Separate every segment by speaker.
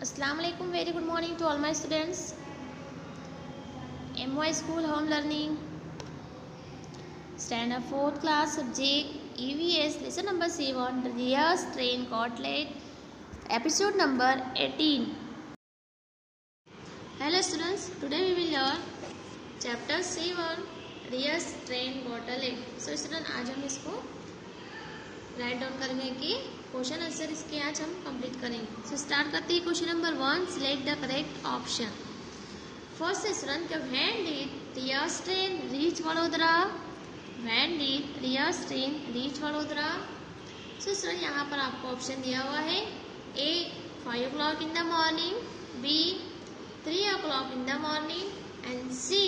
Speaker 1: Assalamu alaikum, very good morning to all my students. MY School Home Learning, Standard 4th class, subject EVS, lesson number 7, Riya's Train Cutlet, episode number 18. Hello students, today we will learn chapter 7, Riya's Train Cutlet. So students, आज हम इसको write down करेंगे कि question answer इसके आज हम complete करेंगे। सो start करते हैं question number 1, select the correct option. First student, when did Riyaz train reach Vadodara? When did Riyaz train reach Vadodara? So student, यहाँ पर आपको ऑप्शन दिया हुआ है A 5 o'clock in the morning, B 3 o'clock in the morning and C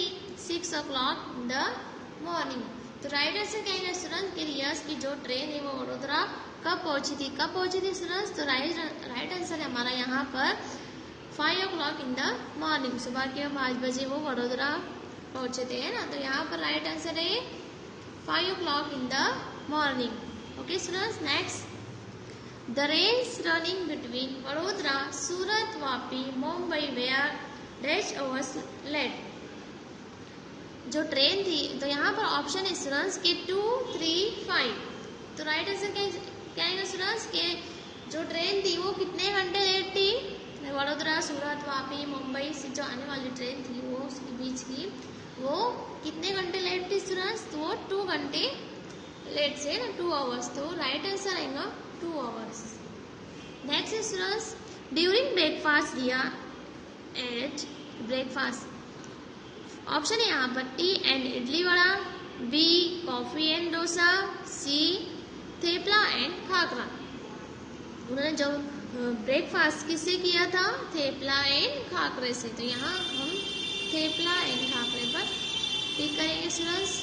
Speaker 1: 6 o'clock in the morning. तो right answer क्या है student कि रियाज की जो ट्रेन है वो वडोदरा कब पहुंची थी स्टूडेंट्स? तो राइट आंसर है हमारा यहाँ पर 5 o'clock इन द मॉर्निंग, सुबह के 5 बजे वो वडोदरा पहुंचे थे, है ना। तो यहाँ पर राइट आंसर है 5 o'clock in the morning. Okay students, next, the rails running between Vadodara, Surat, Vapi, Mumbai where dash hours late. जो ट्रेन थी, तो यहाँ पर ऑप्शन है स्टूडेंट्स के 2, 3, 5। तो राइट आंसर क्या है स्टूडेंट्स के जो ट्रेन थी वो कितने घंटे लेट थी? वडोदरा, सूरत, वापी, मुंबई से जो आने वाली ट्रेन थी वो उसके बीच की वो कितने घंटे लेट थी स्टूडेंट्स? तो वो 2 घंटे लेट से ना 2 hours। तो राइट आंसर आएगा 2 hours। Next students, during breakfast दिया एट ब्रेकफास्ट। ऑप्शन है यहाँ पर tea and idli vada, B coffee and dosa, C thepla and khakhra. उन्होंने जो ब्रेकफास्ट किससे किया था? थेपला एंड खाकरे से। तो यहाँ हम थेपला एंड खाकरे पर टिक करेंगे students.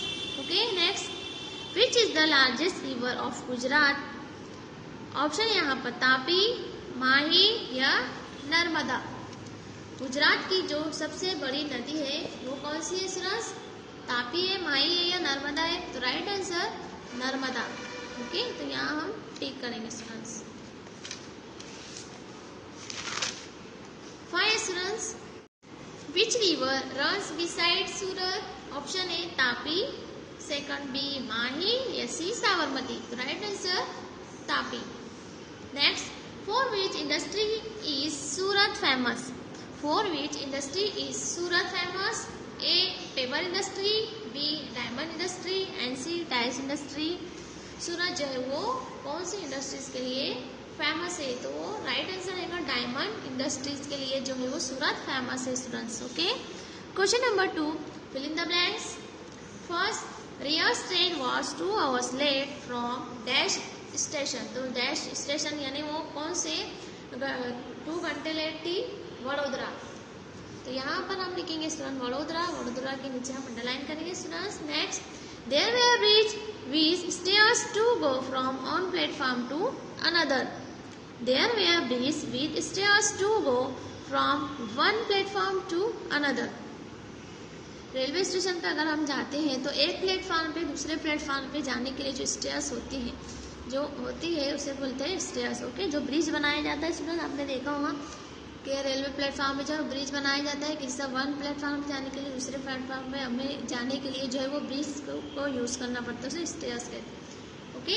Speaker 1: Okay, next, which is the largest river of Gujarat? Option है यहाँ पर तापी, माही या नर्मदा। गुजरात की जो सबसे बड़ी नदी है वो कौन सी है स्टूडेंट्स? तापी है, माही है या नर्मदा है? तो राइट आंसर नर्मदा। ओके, तो यहाँ हम टिक करेंगे students. 5 students, which river runs beside Surat? Option है तापी, सेकंड बी माही या सी साबरमती। तो right answer Tapi. Next, for which industry is Surat famous? For which industry is Surat famous? A paper industry, B diamond industry and C tiles industry। सूरत जो है वो कौन सी industries के लिए famous है? तो वो राइट आंसर रहेगा डायमंड इंडस्ट्रीज के लिए जो है वो सूरत फेमस है students. Okay, question number 2, fill in the blanks. First, Riyaz train was 2 hours late from dash station. तो डैश स्टेशन यानी वो कौन से 2 घंटे लेट थी? वडोदरा। तो यहाँ पर हम लिखेंगे स्टूडेंट वडोदरा, वडोदरा के नीचे हम अंडरलाइन करेंगे students. Next, there were bridge with stairs to go from one platform to another. There were bridge with stairs to go from one platform to another. Railway station पे अगर हम जाते हैं तो एक प्लेटफॉर्म पे दूसरे प्लेटफॉर्म पे जाने के लिए जो स्टेयर्स होती है उसे बोलते हैं स्टेयर्स। ओके, जो ब्रिज बनाया जाता है स्टूडेंट, आपने देखा होगा कि रेलवे प्लेटफॉर्म पे जब ब्रिज बनाया जाता है किसी वन प्लेटफॉर्म पे जाने के लिए दूसरे प्लेटफॉर्म पे हमें जाने के लिए जो है वो ब्रिज को यूज करना पड़ता है, उसे स्टेयर्स कहते हैं। Okay,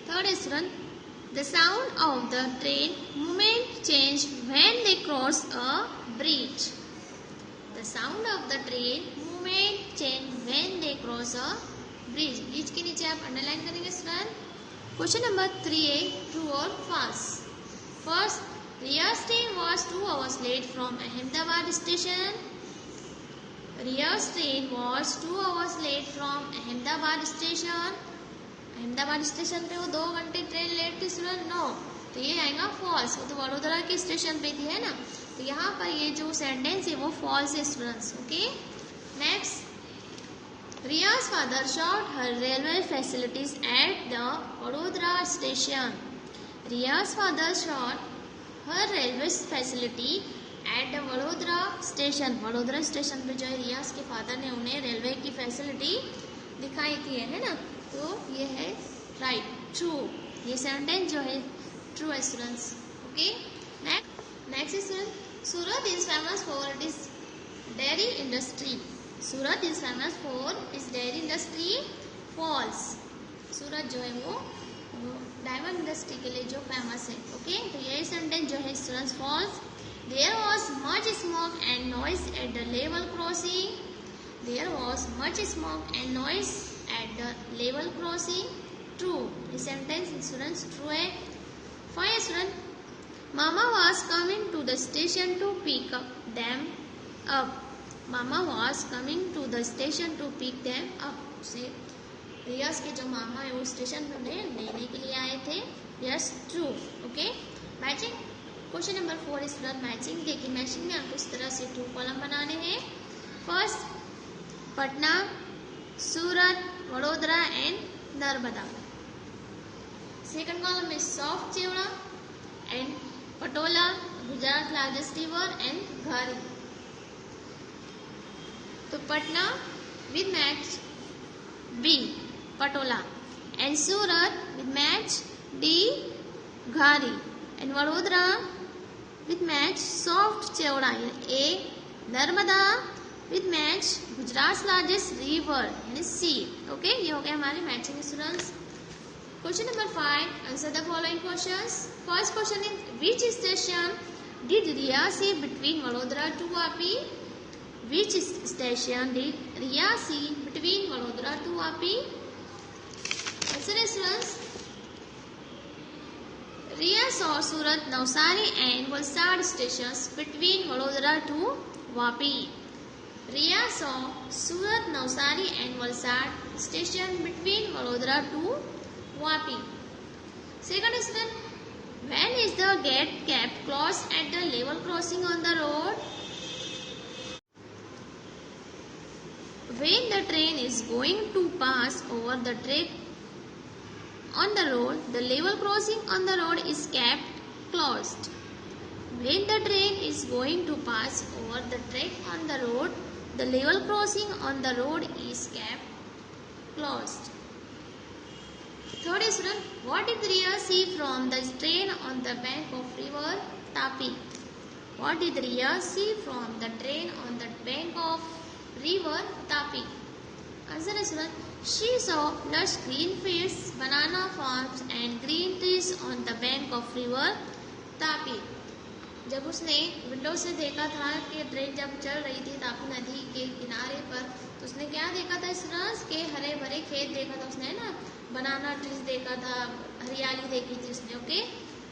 Speaker 1: third student, the sound of the train movement change when they cross a bridge. The sound of the train movement change when they cross a bridge. Bridge के नीचे आप अंडरलाइन करेंगे स्टूडेंट। क्वेश्चन नंबर 3 है true और false. First, Riya's train was 2 hours late from Ahmedabad station. Riya's train was 2 hours late from Ahmedabad station. Ahmedabad station पे वो 2 घंटे train late थी स्टूडेंट? नो। तो ये आएगा फॉल्स, वो तो वडोदरा के स्टेशन पे थी, है ना। तो यहाँ पर ये जो सेंटेंस है वो फॉल्स है students. Okay, next, Riya's father showed her railway facilities at the Vadodara station. Riya's father showed her railway facility at the Vadodara station. Vadodara station पे जो है रियाज के फादर ने उन्हें रेलवे की फैसिलिटी दिखाई थी, है ना। तो ये है राइट, ट्रू। ये सेंटेंस जो है ट्रू है students. Okay, Next is Surat is famous for its dairy industry. Surat is famous for its dairy industry. False. सूरत जो है वो डायमंड इंडस्ट्री के लिए जो फेमस है. ओके, तो यही सेंटेंस जो है students false. There was much smoke and noise at the level crossing. There was much smoke and noise at the level crossing. True. ये सेंटेंस स्टूडेंट्स ट्रू है. Fine student. Mama was coming to the station to pick them up. Mama was coming to the station to pick them up. से रियाज के जो मामा है वो station पर उन्हें लेने के लिए आए थे. Yes, true. Okay, matching. Question number 4 student matching. देखिए, मैचिंग में आपको इस तरह से 2 कॉलम बनाने हैं. First, Patna, Surat, Vadodara and Narmada. Second column में soft chevda and patola, Gujarat largest river and ghari. तो Patna with match B, Patola, and Surat with match D, Ghari, and Vadodara with match soft Chevda A, Narmada with match Gujarat's largest river and C. Okay, ये हो गया हमारे matching students. Question number 5. Answer the following questions. First question is which station did Riya see between Vadodara to Vapi? Which station did Riya see between Vadodara to Vapi? Answer is students. Riya saw Surat, Navsari and Valsad stations between Vadodara to Vapi. Riya saw Surat, Navsari and Valsad station between Vadodara to Vapi. Second student. When is the gate kept closed at the level crossing on the road? When the train is going to pass over the track on the road, the level crossing on the road is kept closed. When the train is going to pass over the track on the road, the level crossing on the road is kept closed. Third student, what did Riya see from the train on the bank of river Tapi? What did Riya see from the train on the bank of river Tapi? Answer is one. She saw lush green fields, banana farms and green trees on the bank of river Tapi. जब उसने window से देखा था कि train जब चल रही थी तापी नदी के किनारे पर, तो उसने क्या देखा था इस तरह के हरे भरे खेत देखा था उसने, ना बनाना ट्रीज देखा था, हरियाली देखी थी उसने. ओके,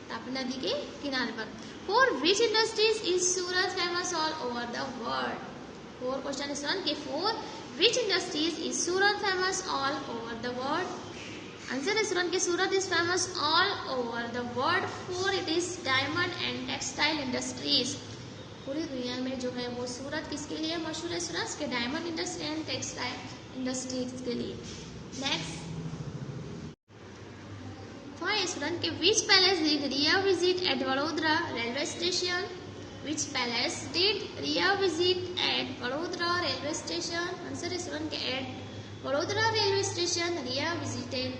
Speaker 1: तापी नदी के किनारे पर. For which industries is Surat famous all over the world? Four question is one के for which industries is Surat famous all over the world? Answer is one के Surat is famous all over the world for it is diamond and textile industries. पूरी दुनिया में जो है वो सूरत किसके लिए मशहूर है सूरत के? Diamond industry and textile industries के लिए. नेक्स्ट, स्टूडेंट के which palace did Riya visit at Vadodara railway station? Which palace did Riya visit at Vadodara railway station? Answer is one. At Vadodara railway station, Riya visited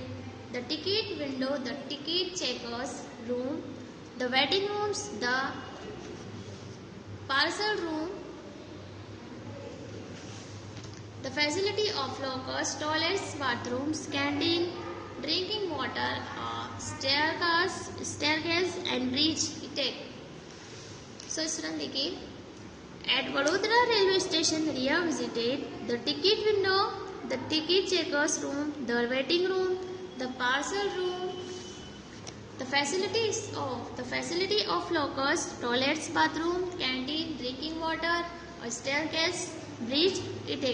Speaker 1: the ticket window, the ticket checkers room, the waiting rooms, the parcel room, the facility of lockers, toilets, bathrooms, canteen, drinking water, staircase and bridge. Take. So student देखिए, at Vadodara railway station Riya visited the ticket window, the ticket checkers room, the waiting room, the parcel room, the facility of lockers, toilets, bathroom, canteen, drinking water, और staircase, bridge. It.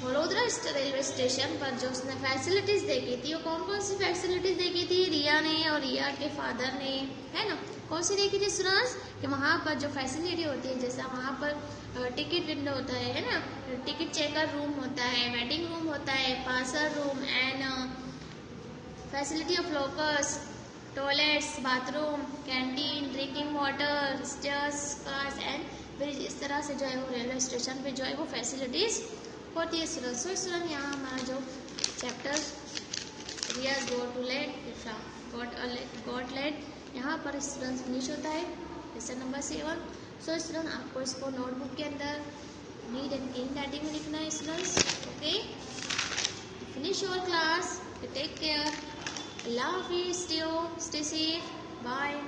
Speaker 1: Vadodara railway station पर जो उसने facilities देखी थी, वो कौन कौन सी facilities देखी थी? रिया ने और रिया के फादर ने, है ना. कौन सी देखी थी स्टूडेंट्स? कि वहाँ पर जो फैसिलिटी होती है, जैसा वहाँ पर टिकट विंडो होता है ना, टिकट चेकर रूम होता है, वेटिंग रूम होता है, parcel room and facility of lockers, toilets, bathroom, canteen, drinking water, stairs, cars and bridge. इस तरह से जो है वो रेलवे स्टेशन पे जो है वो फैसिलिटीज होती है स्टूडेंट. सो स्टूडेंट यहाँ हमारा जो चैप्टर रिया गॉट लेट यहाँ पर स्टूडेंट फिनिश होता है लेसन नंबर 7। सो स्टूडेंट आपको इसको नोटबुक के अंदर नीट एंड क्लीन राइटिंग में लिखना है students. Okay, finish your class, take care, अल्लाह हाफिज़, स्टे सेफ, बाय।